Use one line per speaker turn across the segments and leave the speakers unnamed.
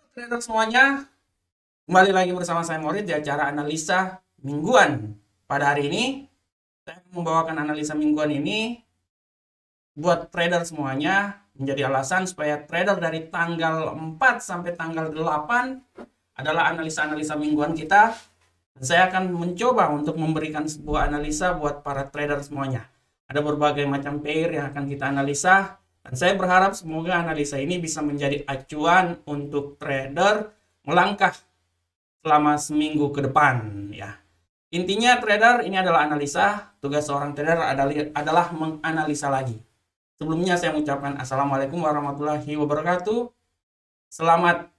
Trader semuanya, kembali lagi bersama saya Morit di acara analisa mingguan. Pada hari ini, saya membawakan analisa mingguan ini buat trader semuanya menjadi alasan supaya trader dari tanggal 4 sampai tanggal 8 adalah analisa-analisa mingguan kita. Dan saya akan mencoba untuk memberikan sebuah analisa buat para trader semuanya. Ada berbagai macam pair yang akan kita analisa. Dan saya berharap semoga analisa ini bisa menjadi acuan untuk trader melangkah selama seminggu ke depan ya. Intinya trader ini adalah analisa, tugas seorang trader adalah menganalisa lagi. Sebelumnya saya mengucapkan Assalamualaikum warahmatullahi wabarakatuh. Selamat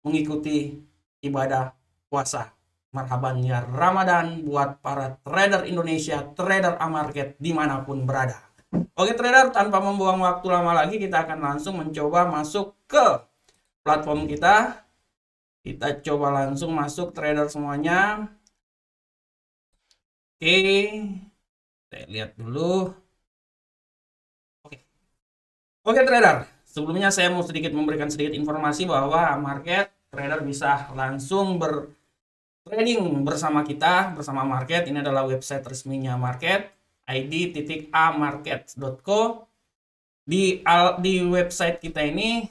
mengikuti ibadah puasa. Marhaban ya Ramadan buat para trader Indonesia, trader A-market dimanapun berada. Oke trader, tanpa membuang waktu lama lagi kita akan langsung mencoba masuk ke platform kita. Kita coba langsung masuk trader semuanya. Oke, saya lihat dulu. Oke trader, sebelumnya saya mau memberikan sedikit informasi bahwa market trader bisa langsung trading bersama kita, bersama market. Ini adalah website resminya market, id.amarket.co. Di website kita ini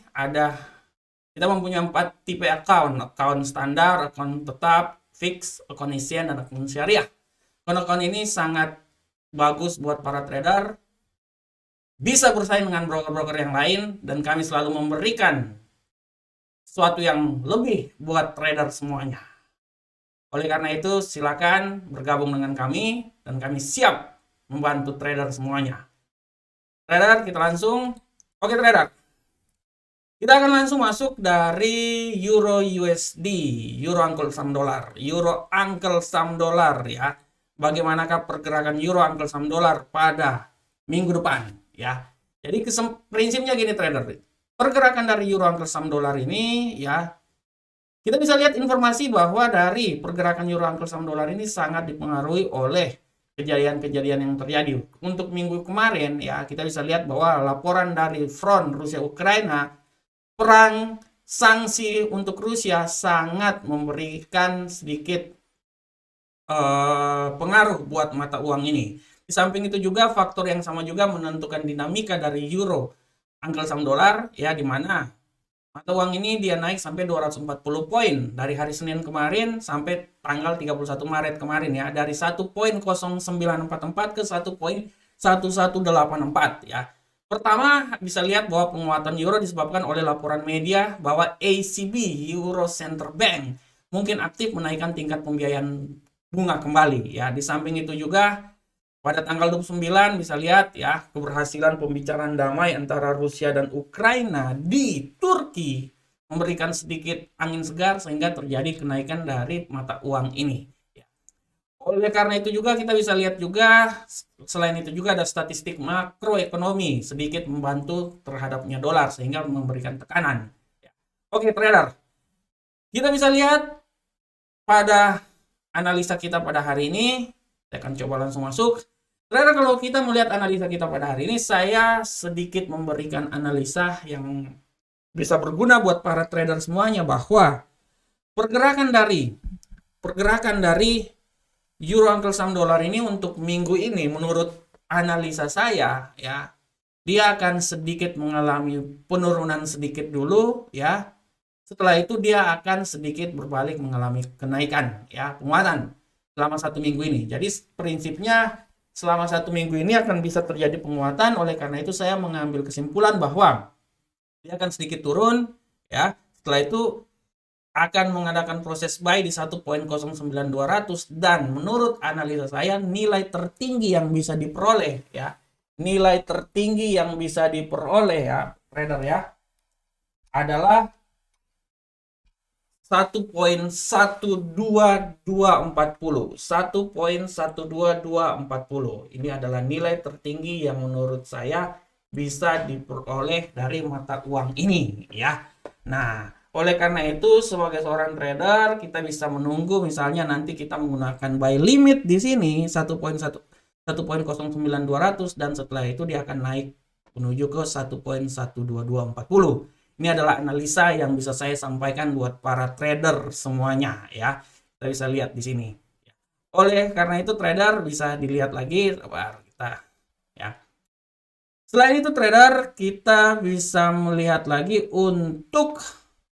kita mempunyai 4 tipe account standar, account tetap, fix, account isian, dan account syariah. Account ini sangat bagus buat para trader, bisa bersaing dengan broker-broker yang lain, dan kami selalu memberikan sesuatu yang lebih buat trader semuanya. Oleh karena itu, silakan bergabung dengan kami, dan kami siap membantu trader semuanya. Trader, kita langsung. Oke trader, kita akan langsung masuk dari Euro USD, Euro Uncle Sam Dollar, Euro Uncle Sam Dollar ya. Bagaimanakah pergerakan Euro Uncle Sam Dollar pada minggu depan ya. Jadi prinsipnya gini trader. Pergerakan dari Euro Uncle Sam Dollar ini ya, kita bisa lihat informasi bahwa dari pergerakan Euro Uncle Sam Dollar ini sangat dipengaruhi oleh kejadian-kejadian yang terjadi. Untuk minggu kemarin ya, kita bisa lihat bahwa laporan dari front Rusia Ukraina, perang sanksi untuk Rusia sangat memberikan sedikit pengaruh buat mata uang ini. Di samping itu juga faktor yang sama juga menentukan dinamika dari euro Uncle Sam Dollar ya, di mana mata uang ini dia naik sampai 240 poin dari hari Senin kemarin sampai tanggal 31 Maret kemarin ya, dari 1.0944 ke 1.1184 ya. Pertama, bisa lihat bahwa penguatan euro disebabkan oleh laporan media bahwa ECB, Euro Center Bank, mungkin aktif menaikkan tingkat pembiayaan bunga kembali ya. Di samping itu juga pada tanggal 29 bisa lihat ya, keberhasilan pembicaraan damai antara Rusia dan Ukraina di Turki memberikan sedikit angin segar sehingga terjadi kenaikan dari mata uang ini. Oleh karena itu juga kita bisa lihat juga, selain itu juga ada statistik makroekonomi sedikit membantu terhadapnya dolar sehingga memberikan tekanan. Oke trader, kita bisa lihat pada analisa kita pada hari ini. Saya akan coba langsung masuk. Trader, kalau kita melihat analisa kita pada hari ini, saya sedikit memberikan analisa yang bisa berguna buat para trader semuanya, bahwa pergerakan dari Euro Uncle Sam Dollar ini untuk minggu ini menurut analisa saya ya, dia akan sedikit mengalami penurunan sedikit dulu ya. Setelah itu dia akan sedikit berbalik mengalami kenaikan ya, penguatan selama 1 minggu ini. Jadi prinsipnya selama 1 minggu ini akan bisa terjadi penguatan. Oleh karena itu saya mengambil kesimpulan bahwa dia akan sedikit turun ya. Setelah itu akan mengadakan proses buy di 1.09200, dan menurut analisa saya nilai tertinggi yang bisa diperoleh ya, nilai tertinggi yang bisa diperoleh ya trader ya, adalah 1.12240. 1.12240 ini adalah nilai tertinggi yang menurut saya bisa diperoleh dari mata uang ini ya. Nah, oleh karena itu sebagai seorang trader kita bisa menunggu, misalnya nanti kita menggunakan buy limit di sini 1.09200, dan setelah itu dia akan naik menuju ke 1.12240. Ini adalah analisa yang bisa saya sampaikan buat para trader semuanya ya. Kita bisa lihat di sini. Oleh karena itu trader bisa dilihat lagi kita ya. Selain itu trader kita bisa melihat lagi untuk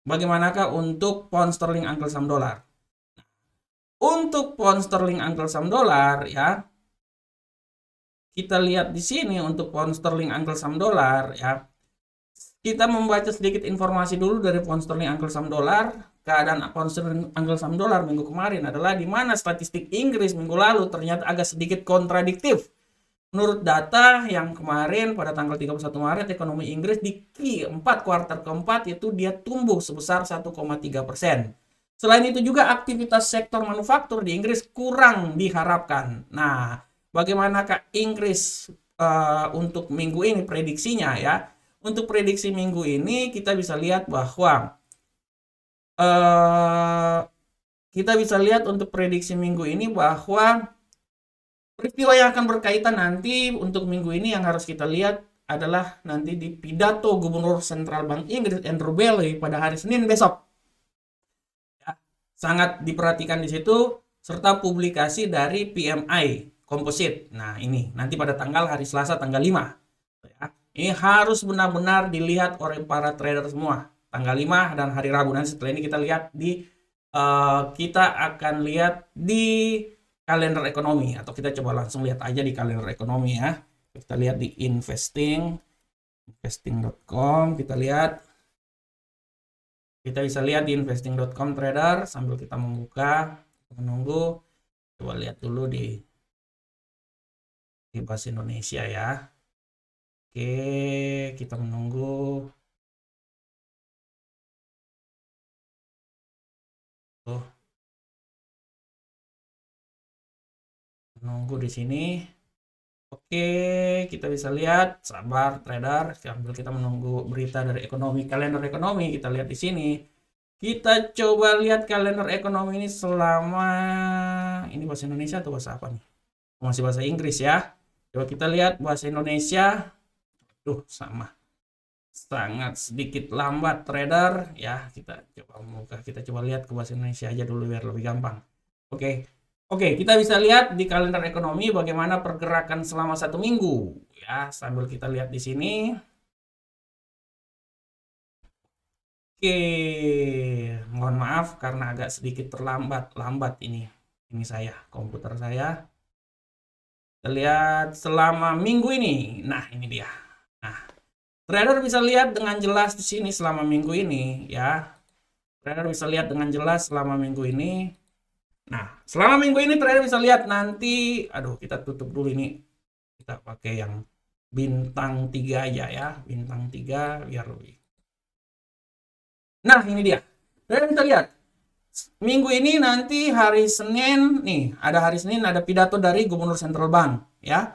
bagaimanakah untuk pound sterling uncle saham dolar. Untuk pound sterling uncle saham dolar ya. Kita lihat di sini untuk pound sterling uncle saham dolar ya. Kita membaca sedikit informasi dulu dari pound sterling uncle saham dolar. Keadaan pound sterling uncle saham dolar minggu kemarin adalah di mana statistik Inggris minggu lalu ternyata agak sedikit kontradiktif. Menurut data yang kemarin pada tanggal 31 Maret ekonomi Inggris di Q4 kuartal keempat itu dia tumbuh sebesar 1,3%. Selain itu juga aktivitas sektor manufaktur di Inggris kurang diharapkan. Nah, bagaimanakah Inggris untuk minggu ini prediksinya ya? Untuk prediksi minggu ini kita bisa lihat bahwa untuk prediksi minggu ini bahwa peristiwa yang akan berkaitan nanti untuk minggu ini yang harus kita lihat adalah nanti di pidato Gubernur Sentral Bank Inggris Andrew Bailey pada hari Senin besok. Ya, sangat diperhatikan di situ serta publikasi dari PMI Composite. Nah, ini nanti pada hari Selasa tanggal 5. Ya, ini harus benar-benar dilihat oleh para trader semua. Tanggal 5 dan hari Rabu nanti setelah ini kita lihat kita akan lihat di kalender ekonomi atau kita coba langsung lihat aja di kalender ekonomi ya. Kita lihat di investing.com, kita bisa lihat di investing.com trader sambil kita menunggu. Coba lihat dulu di bahasa Indonesia ya. Oke, kita menunggu. Menunggu di sini. Oke, kita bisa lihat, sabar trader, sambil kita menunggu berita dari kalender ekonomi, kita lihat di sini. Kita coba lihat kalender ekonomi ini selama ini bahasa Indonesia atau bahasa apa nih? Masih bahasa Inggris ya. Coba kita lihat bahasa Indonesia. Sama. Sangat sedikit lambat trader ya. Kita coba lihat ke bahasa Indonesia aja dulu biar lebih gampang. Oke, kita bisa lihat di kalender ekonomi bagaimana pergerakan selama 1 minggu ya, sambil kita lihat di sini. Oke, mohon maaf karena agak sedikit lambat ini komputer saya. Kita lihat selama minggu ini. Nah, ini dia. Nah, trader bisa lihat dengan jelas di sini selama minggu ini ya. Trader bisa lihat dengan jelas selama minggu ini. Nah, selama minggu ini trader bisa lihat nanti, kita tutup dulu ini. Kita pakai yang bintang 3 aja ya, bintang 3 biar lebih. Nah, ini dia. Trader bisa lihat. Minggu ini nanti hari Senin, hari Senin ada pidato dari Gubernur Central Bank ya.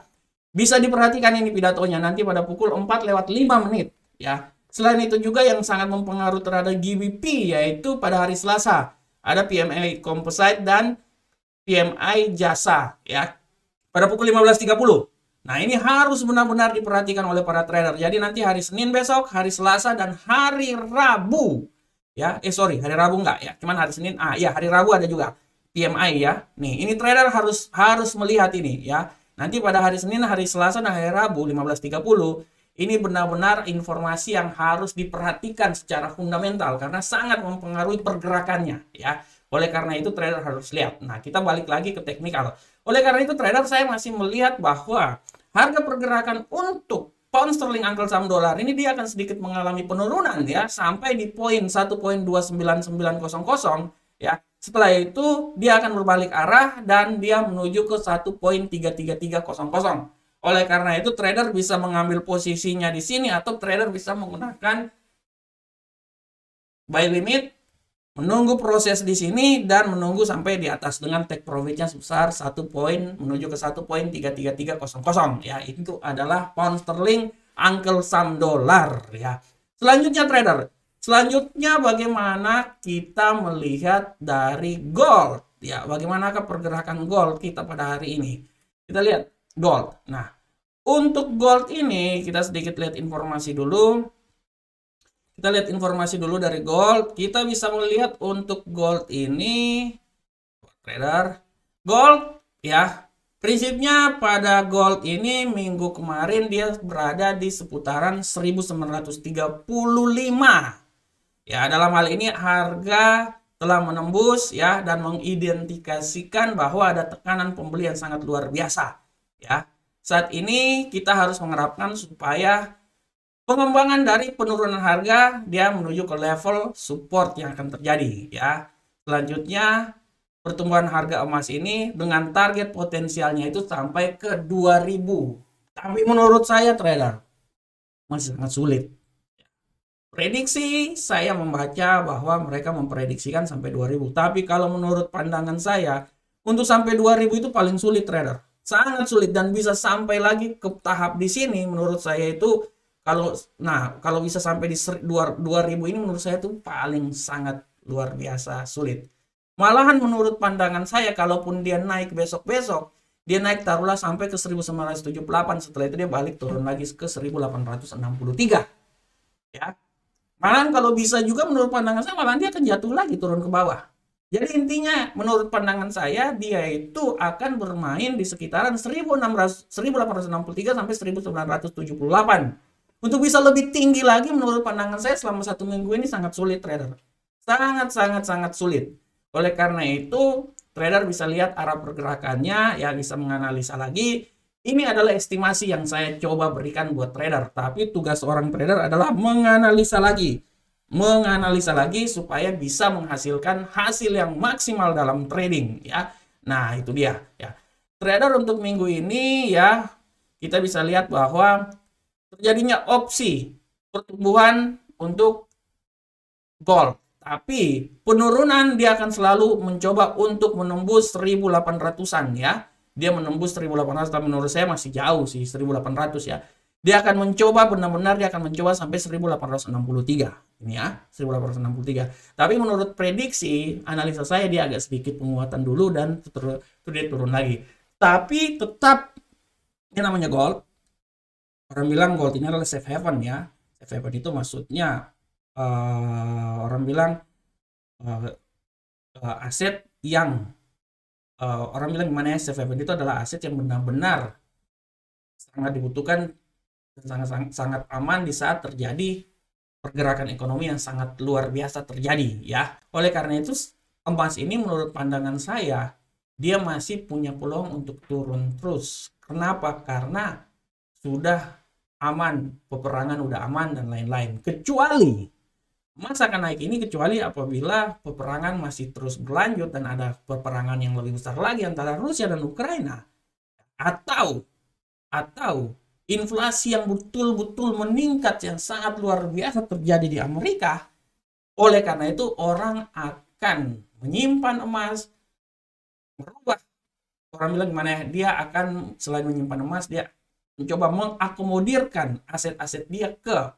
Bisa diperhatikan ini pidatonya nanti pada pukul 4:05 ya. Selain itu juga yang sangat mempengaruhi terhadap GBP yaitu pada hari Selasa. Ada PMI Composite dan PMI Jasa ya pada pukul 15.30. Nah, ini harus benar-benar diperhatikan oleh para trader. Jadi nanti hari Senin besok, hari Selasa dan hari Rabu ya. Hari Rabu enggak ya. Cuman hari Senin. Hari Rabu ada juga PMI ya. Nih, ini trader harus melihat ini ya. Nanti pada hari Senin, hari Selasa dan hari Rabu 15.30 ini benar-benar informasi yang harus diperhatikan secara fundamental karena sangat mempengaruhi pergerakannya ya. Oleh karena itu trader harus lihat. Nah, kita balik lagi ke teknikal. Oleh karena itu trader saya masih melihat bahwa harga pergerakan untuk pound sterling uncle saham dolar ini dia akan sedikit mengalami penurunan ya sampai di poin 1.29900 ya. Setelah itu dia akan berbalik arah dan dia menuju ke 1.33300. Oleh karena itu trader bisa mengambil posisinya di sini atau trader bisa menggunakan buy limit, menunggu proses di sini dan menunggu sampai di atas dengan take profitnya sebesar 1 poin menuju ke 1.33300 ya. Itu adalah pound sterling uncle saham dolar ya. Selanjutnya trader, bagaimana kita melihat dari gold ya, bagaimanakah pergerakan gold kita pada hari ini. Kita lihat gold. Nah, untuk gold ini kita sedikit lihat informasi dulu. Kita lihat informasi dulu dari gold. Kita bisa melihat untuk gold ini, trader, gold ya. Prinsipnya pada gold ini minggu kemarin dia berada di seputaran 1935. Ya, dalam hal ini harga telah menembus ya dan mengidentifikasikan bahwa ada tekanan pembeli yang sangat luar biasa. Ya. Saat ini kita harus mengharapkan supaya pengembangan dari penurunan harga dia menuju ke level support yang akan terjadi ya. Selanjutnya pertumbuhan harga emas ini dengan target potensialnya itu sampai ke 2000. Tapi menurut saya trader masih sangat sulit. Prediksi saya membaca bahwa mereka memprediksikan sampai 2000. Tapi kalau menurut pandangan saya untuk sampai 2000 itu paling sulit trader. Sangat sulit dan bisa sampai lagi ke tahap di sini menurut saya itu kalau bisa sampai di 2000 ini menurut saya itu paling sangat luar biasa sulit. Malahan menurut pandangan saya kalaupun dia naik besok-besok, dia naik taruhlah sampai ke 1978, setelah itu dia balik turun lagi ke 1863. Ya. Malahan kalau bisa juga menurut pandangan saya malahan dia akan jatuh lagi turun ke bawah. Jadi intinya menurut pandangan saya dia itu akan bermain di sekitaran 1863 sampai 1978. Untuk bisa lebih tinggi lagi menurut pandangan saya selama 1 minggu ini sangat sulit trader. Sangat sulit. Oleh karena itu trader bisa lihat arah pergerakannya ya, bisa menganalisa lagi. Ini adalah estimasi yang saya coba berikan buat trader. Tapi tugas orang trader adalah menganalisa lagi supaya bisa menghasilkan hasil yang maksimal dalam trading ya. Nah, itu dia ya. Trader untuk minggu ini ya kita bisa lihat bahwa terjadinya opsi pertumbuhan untuk gold. Tapi penurunan dia akan selalu mencoba untuk menembus 1800-an ya. Dia menembus 1800, tapi menurut saya masih jauh sih 1800 ya. Dia akan mencoba benar-benar dia akan mencoba sampai 1863. Ini ya, 1863. Tapi menurut prediksi analisa saya dia agak sedikit penguatan dulu dan dia turun lagi. Tapi tetap ini namanya gold. Orang bilang gold ini adalah safe haven ya. Safe haven itu maksudnya orang bilang aset yang orang bilang gimana ya, safe haven itu adalah aset yang benar-benar sangat dibutuhkan dan sangat aman di saat terjadi pergerakan ekonomi yang sangat luar biasa terjadi ya. Oleh karena itu emas ini menurut pandangan saya dia masih punya peluang untuk turun terus. Kenapa? Karena sudah aman, peperangan udah aman dan lain-lain. Kecuali emas akan naik ini kecuali apabila peperangan masih terus berlanjut dan ada peperangan yang lebih besar lagi antara Rusia dan Ukraina, atau inflasi yang betul-betul meningkat yang sangat luar biasa terjadi di Amerika. Oleh karena itu orang akan menyimpan emas, merubah, orang bilang gimana ya, dia akan selain menyimpan emas dia mencoba mengakomodirkan aset-aset dia ke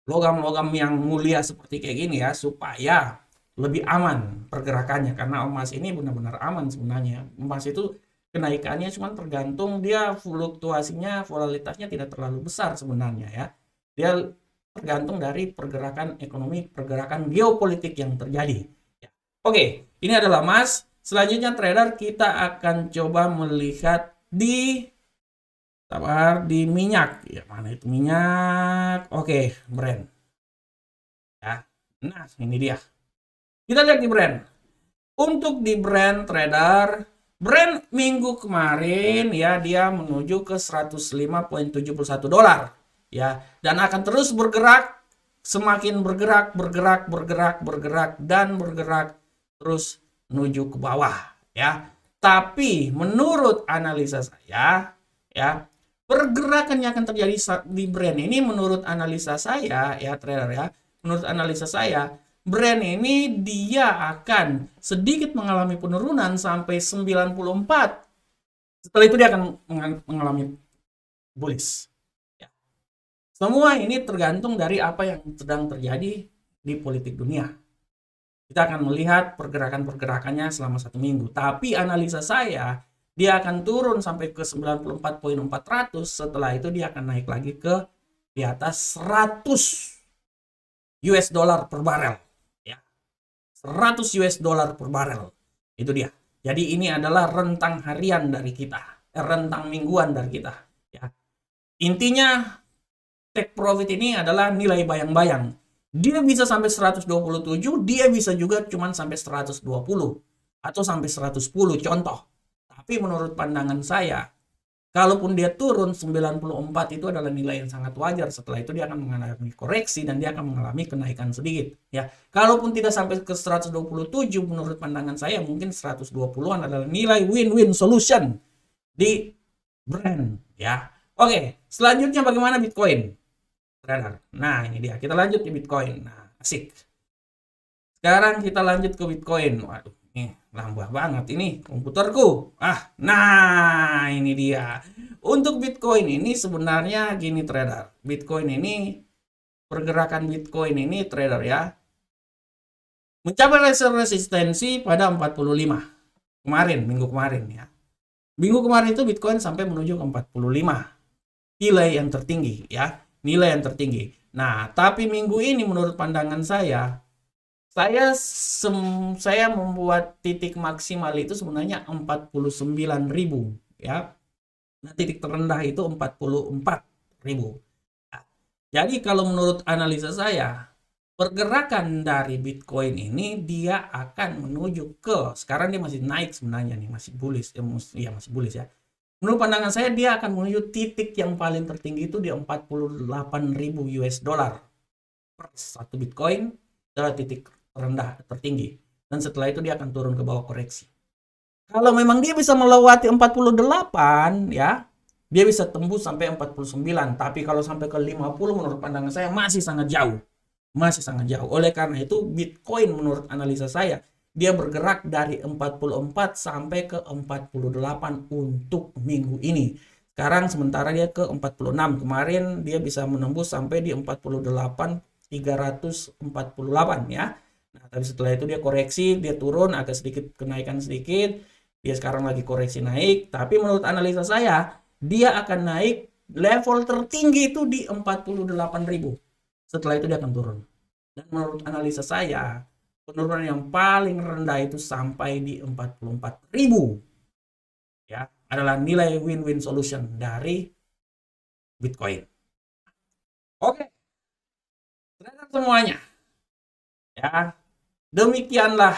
logam-logam yang mulia seperti kayak gini ya, supaya lebih aman pergerakannya. Karena emas ini benar-benar aman sebenarnya. Emas itu kenaikannya cuma tergantung dia fluktuasinya, volatilitasnya tidak terlalu besar sebenarnya ya. Dia tergantung dari pergerakan ekonomi, pergerakan geopolitik yang terjadi. Oke, ini adalah emas. Selanjutnya trader kita akan coba melihat di minyak ya. Mana itu minyak? Oke, Brent ya. Nah, ini dia. Kita lihat di Brent. Untuk di Brent trader, Brent minggu kemarin ya dia menuju ke 105.71 dolar ya, dan akan terus bergerak, semakin bergerak dan bergerak terus menuju ke bawah ya. Tapi menurut analisa saya ya, pergerakan yang akan terjadi di Brent ini menurut analisa saya ya trader ya, menurut analisa saya Brent ini dia akan sedikit mengalami penurunan sampai 94. Setelah itu dia akan mengalami bullish ya. Semua ini tergantung dari apa yang sedang terjadi di politik dunia. Kita akan melihat pergerakan-pergerakannya selama 1 minggu. Tapi analisa saya dia akan turun sampai ke 94.400. Setelah itu dia akan naik lagi ke di atas 100. US dollar per barel. Ya, 100 US dollar per barel. Itu dia. Jadi ini adalah rentang harian dari kita, rentang mingguan dari kita. Ya. Intinya take profit ini adalah nilai bayang-bayang. Dia bisa sampai 127, dia bisa juga cuma sampai 120 atau sampai 110 contoh. Tapi menurut pandangan saya, kalaupun dia turun 94 itu adalah nilai yang sangat wajar. Setelah itu dia akan mengalami koreksi dan dia akan mengalami kenaikan sedikit. Ya, kalaupun tidak sampai ke 127, menurut pandangan saya mungkin 120-an adalah nilai win-win solution di brand. Ya, oke. Selanjutnya bagaimana Bitcoin? Nah, ini dia. Kita lanjut di Bitcoin. Nah, asik. Sekarang kita lanjut ke Bitcoin. Waduh, ini lambat banget ini komputerku. Nah, ini dia. Untuk Bitcoin ini sebenarnya gini trader. Bitcoin ini, pergerakan Bitcoin ini trader ya, mencapai resistensi pada 45. Minggu kemarin ya. Minggu kemarin itu Bitcoin sampai menuju ke 45. Nilai yang tertinggi ya. Nilai yang tertinggi. Nah, tapi minggu ini menurut pandangan saya membuat titik maksimal itu sebenarnya 49.000 ya. Nah, titik terendah itu 44.000. Nah, jadi kalau menurut analisa saya, pergerakan dari Bitcoin ini dia akan menuju ke, sekarang dia masih naik sebenarnya nih, masih bullish ya, masih bullish ya. Menurut pandangan saya dia akan menuju titik yang paling tertinggi itu di 48.000 US dollar per satu Bitcoin, adalah titik rendah tertinggi. Dan setelah itu dia akan turun ke bawah koreksi. Kalau memang dia bisa melewati 48 ya, dia bisa tembus sampai 49. Tapi kalau sampai ke 50 menurut pandangan saya masih sangat jauh. Masih sangat jauh. Oleh karena itu Bitcoin menurut analisa saya dia bergerak dari 44 sampai ke 48 untuk minggu ini. Sekarang sementara dia ke 46. Kemarin dia bisa menembus sampai di 48.348 ya. Nah, tapi setelah itu dia koreksi, dia turun agak sedikit, kenaikan sedikit. Dia sekarang lagi koreksi naik, tapi menurut analisa saya dia akan naik level tertinggi itu di 48.000. Setelah itu dia akan turun. Dan menurut analisa saya penurunan yang paling rendah itu sampai di 44.000 ya, adalah nilai win-win solution dari Bitcoin. Oke, ternyata semuanya ya, demikianlah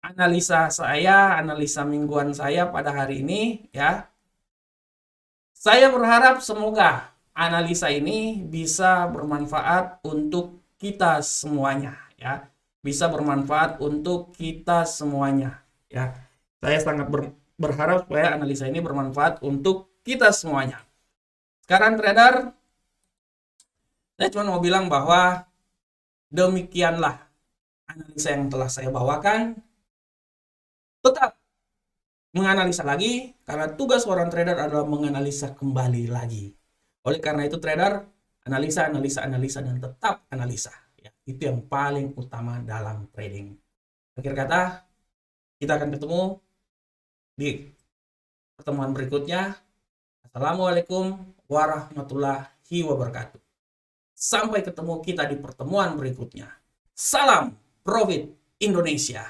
analisa saya, analisa mingguan saya pada hari ini ya. Saya berharap semoga analisa ini bisa bermanfaat untuk kita semuanya ya. Bisa bermanfaat untuk kita semuanya ya. Saya sangat berharap supaya analisa ini bermanfaat untuk kita semuanya. Sekarang trader, saya cuma mau bilang bahwa demikianlah analisa yang telah saya bawakan. Tetap menganalisa lagi, karena tugas seorang trader adalah menganalisa kembali lagi. Oleh karena itu trader, analisa, dan tetap analisa. Ya, itu yang paling utama dalam trading. Akhir kata, kita akan ketemu di pertemuan berikutnya. Assalamualaikum warahmatullahi wabarakatuh. Sampai ketemu kita di pertemuan berikutnya. Salam Profit Indonesia.